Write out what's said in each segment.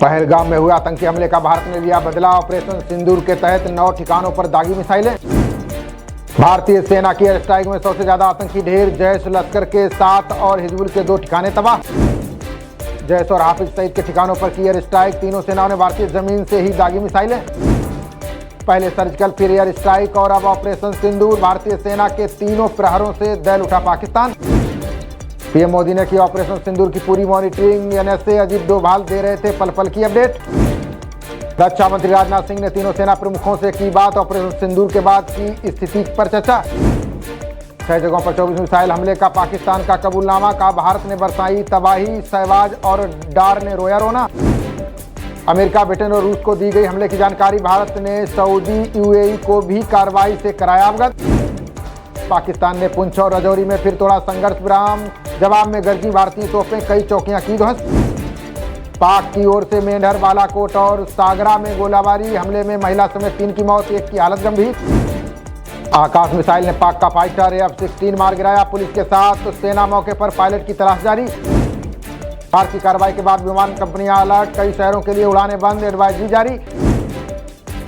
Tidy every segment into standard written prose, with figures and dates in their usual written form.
पहलगाम में हुए आतंकी हमले का भारत ने लिया बदला। ऑपरेशन सिंदूर के तहत 9 ठिकानों पर दागी मिसाइलें। भारतीय सेना की एयर स्ट्राइक में 100 से ज्यादा आतंकी ढेर। जैश लश्कर के 7 और हिजबुल के 2 ठिकाने तबाह। जैश और हाफिज सईद के ठिकानों पर की एयर स्ट्राइक। तीनों सेनाओं ने भारतीय जमीन से ही दागी मिसाइलें। पहले सर्जिकल फिर एयर स्ट्राइक और अब ऑपरेशन सिंदूर। भारतीय सेना के तीनों प्रहरों से दैल उठा पाकिस्तान। पीएम मोदी ने की ऑपरेशन सिंदूर की पूरी मॉनिटरिंग। एनएसए अजीत डोभाल दे रहे थे पल पल की अपडेट। रक्षा मंत्री राजनाथ सिंह ने तीनों सेना प्रमुखों से की बात। ऑपरेशन सिंदूर के बाद की स्थिति पर चर्चा। 6 जगहों पर 24 मिसाइल हमले का पाकिस्तान का कबूलनामा। कहा भारत ने बरसाई तबाही। शहबाज और डार ने रोया रोना। अमेरिका, ब्रिटेन और रूस को दी गई हमले की जानकारी। भारत ने सऊदी यूएई को भी कार्रवाई से कराया अवगत। पाकिस्तान ने पुंछ और राजौरी में फिर तोड़ा संघर्ष विराम। जवाब में गरजी भारतीय तोपें। कई चौकियां की ध्वस्त। पाक की ओर से मेंढर, बालाकोट और सागरा में गोलाबारी। हमले में महिला समेत 3 की मौत, 1 की हालत गंभीर। आकाश मिसाइल ने पाक का फाइटर F-16 मार गिराया। पुलिस के साथ सेना मौके पर। पायलट की तलाश जारी। भारत की कार्रवाई के बाद विमान कंपनियां अलर्ट। कई शहरों के लिए उड़ानें बंद। एडवाइजरी जारी।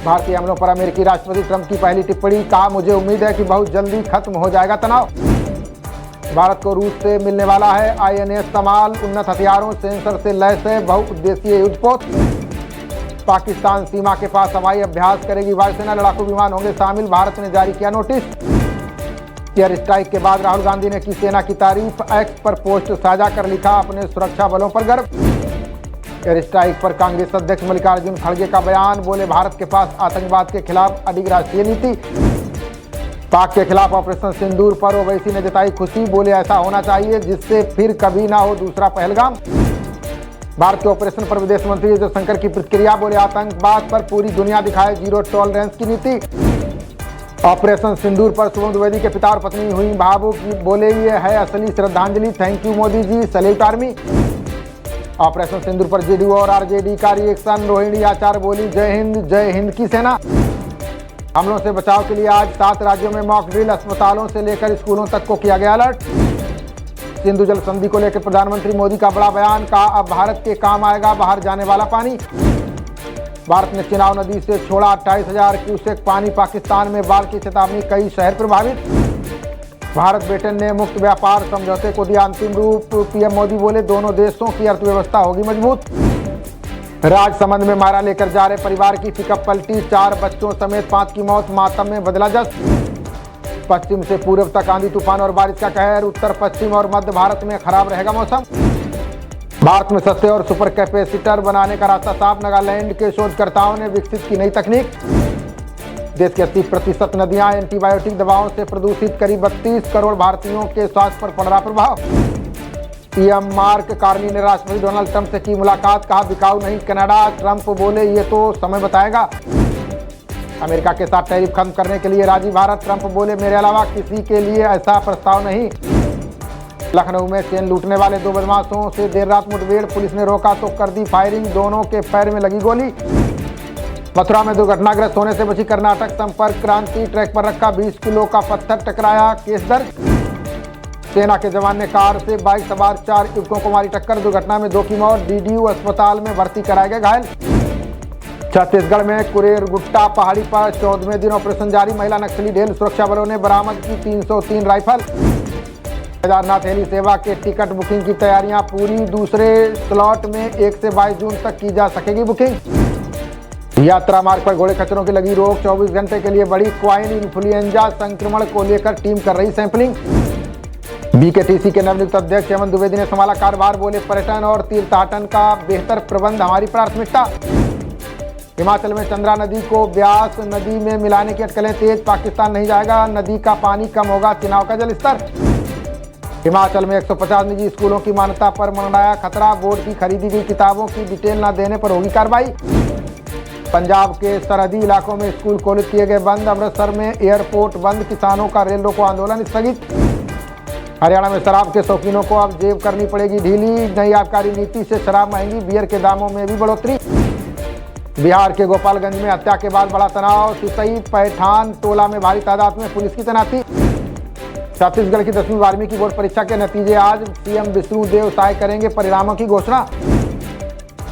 भारतीय हमलों पर अमेरिकी राष्ट्रपति ट्रंप की पहली टिप्पणी। कहा मुझे उम्मीद है कि बहुत जल्दी खत्म हो जाएगा तनाव। भारत को रूस से मिलने वाला है INS तमाल। उन्नत हथियारों, सेंसर से लैस है बहुउद्देशीय युद्धपोत। पाकिस्तान सीमा के पास हवाई अभ्यास करेगी वायुसेना। लड़ाकू विमान होंगे शामिल। भारत ने जारी किया नोटिस। एयर स्ट्राइक के बाद राहुल गांधी ने की सेना की तारीफ। एक्स पर पोस्ट साझा कर लिखा अपने सुरक्षा बलों पर गर्व। एयर स्ट्राइक पर कांग्रेस अध्यक्ष मल्लिकार्जुन खड़गे का बयान। बोले भारत के पास आतंकवाद के खिलाफ अडिग राष्ट्रीय नीति। पाक के खिलाफ ऑपरेशन सिंदूर पर ओवैसी ने जताई खुशी। बोले ऐसा होना चाहिए जिससे फिर कभी ना हो दूसरा पहलगाम। भारत के ऑपरेशन पर विदेश मंत्री जयशंकर की प्रतिक्रिया। बोले आतंकवाद पर पूरी दुनिया दिखाए जीरो टॉलरेंस की नीति। ऑपरेशन सिंदूर पर शुभम द्विवेदी के पिता और पत्नी हुई भावुक। बोले ये है असली श्रद्धांजलि। Thank you Modi ji, salute army. Operation Sindoor पर जेडीयू और आरजेडी का रिएक्शन। रोहिणी आचार्य बोली जय हिंद की सेना। हमलों से बचाव के लिए आज 7 राज्यों में मॉक ड्रिल। अस्पतालों से लेकर स्कूलों तक को किया गया अलर्ट। सिंधु जल संधि को लेकर प्रधानमंत्री मोदी का बड़ा बयान। कहा अब भारत के काम आएगा बाहर जाने वाला पानी। भारत ने चिनाब नदी से छोड़ा 28,000 क्यूसेक पानी। पाकिस्तान में बाढ़ की चेतावनी। कई शहर प्रभावित। भारत ब्रिटेन ने मुक्त व्यापार समझौते को दिया अंतिम रूप। पीएम मोदी बोले दोनों देशों की अर्थव्यवस्था होगी मजबूत। राजसमंद में मारा लेकर जा रहे परिवार की पिकअप पलटी। 4 बच्चों समेत 5 की मौत। मातम में बदला जस। पश्चिम से पूर्व तक आंधी तूफान और बारिश का कहर। उत्तर पश्चिम और मध्य भारत में खराब रहेगा मौसम। भारत में सस्ते और सुपर कैपेसिटर बनाने का रास्ता साफ। नागालैंड के शोधकर्ताओं ने विकसित की नई तकनीक। देश की 80% नदियां एंटीबायोटिक दवाओं से प्रदूषित। करीब 32 करोड़ भारतीयों के स्वास्थ्य पर पड़ रहा प्रभाव। पीएम मार्क कार्नी ने राष्ट्रपति डोनाल्ड ट्रंप से की मुलाकात। कहा बिकाऊ नहीं कनाडा। ट्रंप बोले ये तो समय बताएगा। अमेरिका के साथ टैरिफ खत्म करने के लिए राजी भारत। ट्रंप बोले मेरे अलावा किसी के लिए ऐसा प्रस्ताव नहीं। लखनऊ में चेन लूटने वाले 2 बदमाशों से देर रात मुठभेड़। पुलिस ने रोका तो कर दी फायरिंग। दोनों के पैर में लगी गोली। मथुरा में दुर्घटनाग्रस्त होने से बची कर्नाटक संपर्क क्रांति। ट्रैक पर रखा 20 किलो का पत्थर टकराया। केस दर्ज। सेना के जवान ने कार से बाइक सवार 4 युवकों को मारी टक्कर। दुर्घटना में 2 की मौत। डीडीयू अस्पताल में भर्ती कराए गए घायल। छत्तीसगढ़ में कुरेर गुट्टा पहाड़ी पर 14वें दिन ऑपरेशन जारी। महिला नक्सली ढेर। सुरक्षा बलों ने बरामद की 303 राइफल। केदारनाथ हेली सेवा के टिकट बुकिंग की तैयारियां पूरी। दूसरे स्लॉट में 1 से 22 जून तक की जा सकेगी बुकिंग। यात्रा मार्ग पर घोड़े खच्चरों की लगी रोक। 24 घंटे के लिए बढ़ी स्वाइन इन्फ्लुएंजा संक्रमण को लेकर टीम कर रही सैंपलिंग। बीकेटीसी के नवनियुक्त अध्यक्ष हेमंत द्विवेदी ने संभाला कार्यभार। बोले पर्यटन और तीर्थाटन का बेहतर प्रबंध हमारी प्राथमिकता। हिमाचल में चंद्रा नदी को ब्यास नदी में मिलाने की अटकलें तेज। पाकिस्तान नहीं जाएगा। नदी का पानी कम होगा। चिनाब का जलस्तर। हिमाचल में 150 निजी स्कूलों की मान्यता पर मंडराया खतरा। बोर्ड की खरीदी गई किताबों की डिटेल न देने पर होगी कार्रवाई। पंजाब के सरहदी इलाकों में स्कूल कॉलेज किए गए बंद। अमृतसर में एयरपोर्ट बंद। किसानों का रेल रोको आंदोलन स्थगित। हरियाणा में शराब के शौकीनों को अब जेब करनी पड़ेगी ढीली। नई आबकारी नीति से शराब महंगी। बियर के दामों में भी बढ़ोतरी। बिहार के गोपालगंज में हत्या के बाद बड़ा तनाव। सिसई पैठान टोला में भारी तादाद में पुलिस की तैनाती। छत्तीसगढ़ की 10वीं 12वीं की बोर्ड परीक्षा के नतीजे आज। सीएम विष्णुदेव साय करेंगे परिणामों की घोषणा।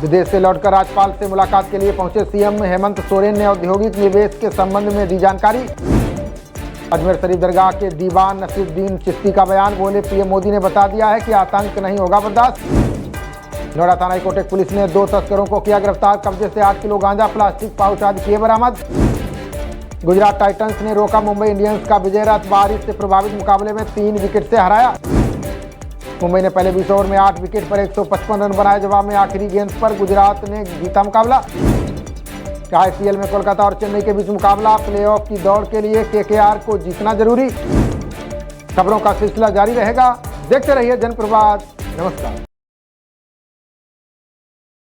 विदेश से लौटकर राज्यपाल से मुलाकात के लिए पहुंचे सीएम हेमंत सोरेन ने औद्योगिक निवेश के संबंध में दी जानकारी। अजमेर शरीफ दरगाह के दीवान नसीरुद्दीन चिश्ती का बयान, बोले पीएम मोदी ने बता दिया है कि आतंक नहीं होगा बर्दाश्त। नोएडा थाना कोटेक पुलिस ने 2 तस्करों को किया गिरफ्तार, कब्जे से 8 किलो गांजा, प्लास्टिक पाउच आदि किए बरामद। गुजरात टाइटंस ने रोका मुंबई इंडियंस का विजय रथ, बारिश से प्रभावित मुकाबले में 3 विकेट से हराया। मुंबई ने पहले 20 ओवर में 8 विकेट पर 155 रन बनाए, जवाब में आखिरी गेंद पर गुजरात ने जीता मुकाबला। आईपीएल में कोलकाता और चेन्नई के बीच मुकाबला, प्लेऑफ की दौड़ के लिए केकेआर को जीतना जरूरी। खबरों का सिलसिला जारी रहेगा, देखते रहिए जनप्रवाद। नमस्कार।